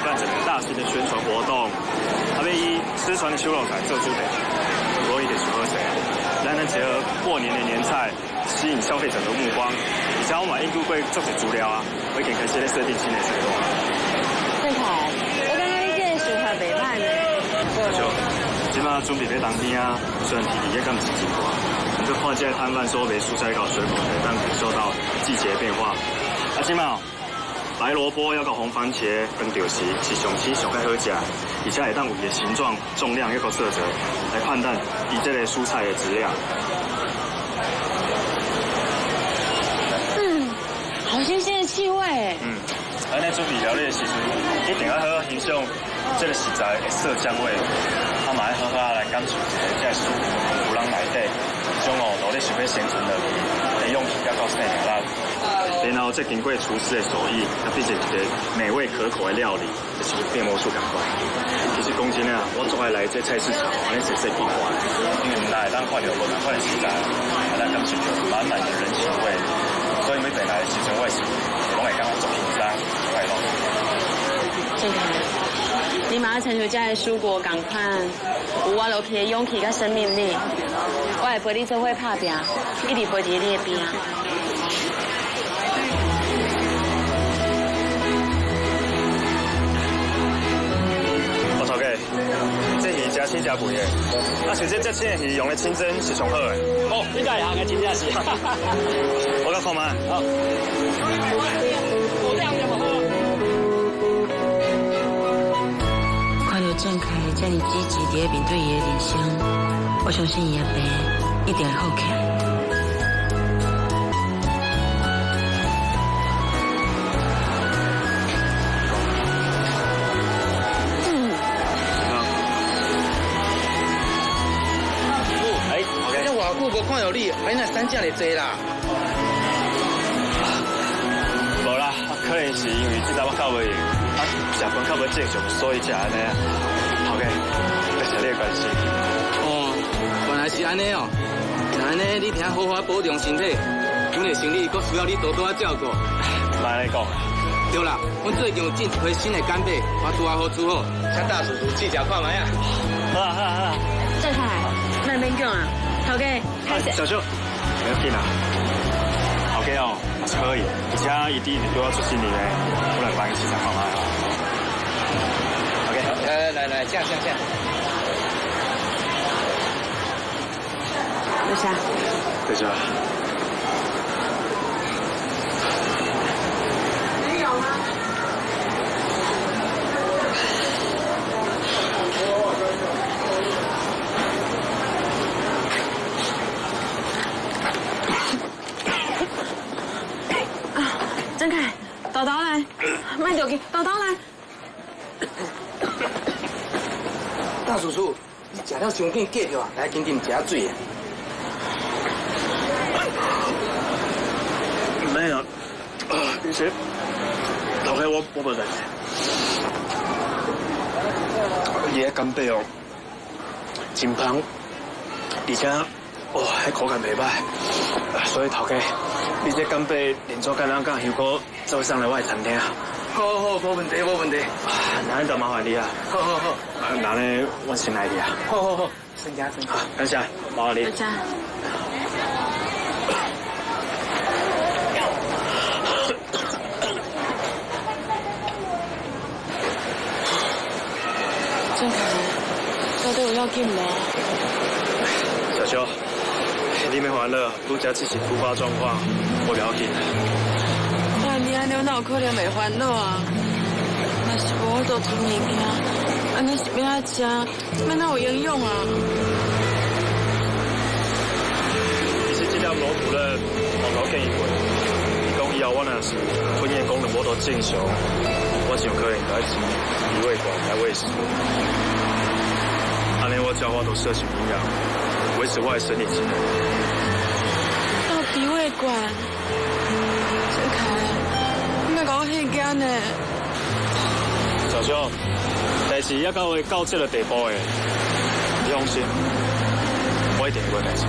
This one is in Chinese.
办整个大型的宣传活动，要以失传的修肉菜做主题，所以就是好势。咱能结合过年的年菜，吸引消费者的目光。而且我们研究过足侪资料啊，我已经开始咧设定新的菜单。郑凯，我感觉你这个想法袂歹呢。就，即马准备要当天啊，虽然体力也敢是真大，但这看这摊贩所卖蔬菜和水果，能感受到季节变化。啊，即马白萝卜要到红番茄跟着是上起上较好食，而且会当为伊的形状、重量一个色泽来判断伊这类蔬菜的质量。好新鲜的气味。安尼准备料理的时阵，一定要好好欣赏这个食材的色香味，啊嘛要好好来感受一下这蔬有人内底种努力想要生存落去的勇气，要到生命力。然后再经过厨师的手艺，变成一个美味可口的料理，就是变魔术感官。其实讲真啊，我最爱来这菜市场，安尼细细看看，因为唔来当看到无同款的食材，来感受到满满的人情味。所以每回来的时阵，我是拢会感觉足轻松快乐。郑凯，你马上亲像这的蔬果同款，有我落去的勇气甲生命力，我会陪你做伙打拼，一直陪伫你的边。我头家，这鱼真鲜真肥的，啊，像这青的鱼用的清蒸是上好的。哦，你家行的真正是。我甲看卖。好。看到郑凯这么积极地面对伊的人生，我相信伊的病一定会好起来。无看到你，哎，那三只嚟坐啦。无啦，可能是因为这阵我较袂用，食饭较袂正常，所以才安尼啊。头家，多谢你的关心。哦，原来是安尼哦。那安尼你听好好保重身体，阮的生意阁需要你多多照顾。莫安尼讲。对啦，阮最近有进一批新的干贝，我拄好煮好，请大叔叔试食看卖啊。好啊好啊好啊。郑凯，慢慢讲啊。头家，开始。小秀，不要紧啦。头家哦，也是可以，而且伊弟都要出新年嘞，我来帮伊市场看卖。OK， 来，这样。多谢。对着。没有吗？郑凯，豆豆来，卖掉去，豆豆来。大叔叔，你食了伤紧过着啊，来紧紧食水。没有，你先，头家我不认。伊个干贝哦，真香，而且迄口感袂歹，所以头家，你这干贝连做干咱甲香菇做上来我的餐厅。好，无问题。那就麻烦你啊。好。那呢，我先来你啊。好，先加。好，感谢，麻烦你。大家。郑凯，到底有要紧无？小秋，你免烦恼，拄则只是突发状况，我不要紧。但你安尼哪有可能袂烦恼啊？若是无法度煮物件，安尼是要安怎食？要哪有营养啊？其实这条罗主任我建议过，伊讲以后我若是吞咽功能无多正常，我就可能来吃鼻胃管来喂食。安尼我叫我都摄取营养，维持我的生理机能。到鼻胃管，郑凯，你莫甲我迄惊呢？小秋，代志要到这个地步的，你放心，我一定会来做。